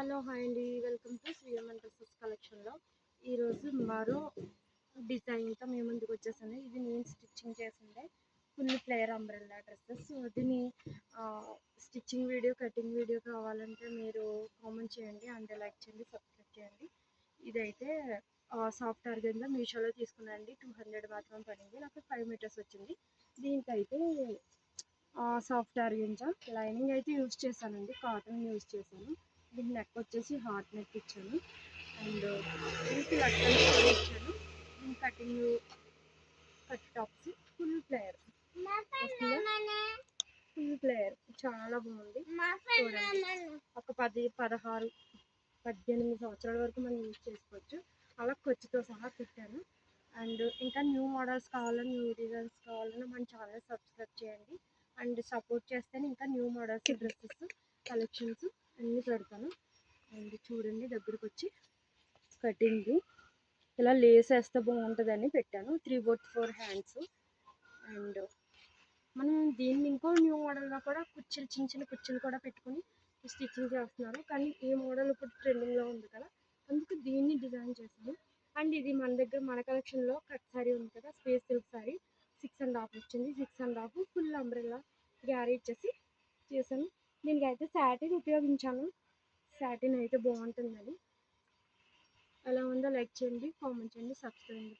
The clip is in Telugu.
హలో హాయ్ అండి, వెల్కమ్ టు శ్రీయమ్ అండ్ డ్రెస్సెస్ కలెక్షన్లో ఈరోజు మరో డిజైన్తో మేము ముందుకు వచ్చేసాను. ఇది నేను స్టిచ్చింగ్ చేసిందే ఫుల్ ఫ్లేయర్ అంబ్రెల్లా డ్రెస్సెస్. దీని స్టిచ్చింగ్ వీడియో, కటింగ్ వీడియో కావాలంటే మీరు కామెంట్ చేయండి అండ్ లైక్ చేయండి, సబ్స్క్రైబ్ చేయండి. ఇదైతే సాఫ్ట్ ఆర్గంజా మీషోలో తీసుకున్నానండి. 200 మాత్రం పడింది, నాకు 5 మీటర్స్ వచ్చింది. దీనికైతే సాఫ్ట్ ఆర్గంజా లైనింగ్ అయితే యూజ్ చేశానండి, కాటన్ యూజ్ చేశాను. దీని నెక్ వచ్చేసి హార్ట్ నెక్ ఇచ్చాను అండ్ దీనికి లట్టలు కూడా ఇచ్చాను. దీని cutting cut tops full player చాలా బాగుంది. చూడండి, ఒక 10, 16, 18 సంవత్సరాల వరకు మనం యూజ్ చేసుకోవచ్చు. అలా ఖర్చుతో సహా పెట్టాను. అండ్ ఇంకా న్యూ మోడల్స్ కావాలన్నా, న్యూ డిజైన్స్ కావాలన్నా మన ఛానల్ సబ్స్క్రైబ్ చేయండి అండ్ సపోర్ట్ చేస్తేనే ఇంకా న్యూ మోడల్స్ డ్రెస్సెస్ కలెక్షన్స్ అన్నీ పెడతాను. అండ్ చూడండి, దగ్గరకు వచ్చి కటింగ్ ఇలా లేస్ వేస్తే బాగుంటుందని పెట్టాను. 3/4 హ్యాండ్స్. అండ్ మనం దీన్ని ఇంకో న్యూ మోడల్గా కూడా కుర్చీలు, చిన్న చిన్న కుర్చీలు కూడా పెట్టుకుని స్టిచ్చింగ్ చేస్తున్నారు. కానీ ఈ మోడల్ ఇప్పుడు ట్రెండింగ్లో ఉంది కదా, అందుకు దీన్ని డిజైన్ చేశాను. అండ్ ఇది మన దగ్గర మన కలెక్షన్లో కట్ శారీ ఉంది కదా, స్పేస్ సిల్క్ శారీ 6.5 వచ్చింది. 6.5 ఫుల్ అంబ్రెల్లా గ్యారీ ఇచ్చేసి చేశాను. దీనికైతే సాటిన్ ఉపయోగించాను. సాటిన్ అయితే బాగుంటుందని. ఎలా ఉందో లైక్ చేయండి, కామెంట్ చేయండి, సబ్స్క్రైబ్ చేయండి.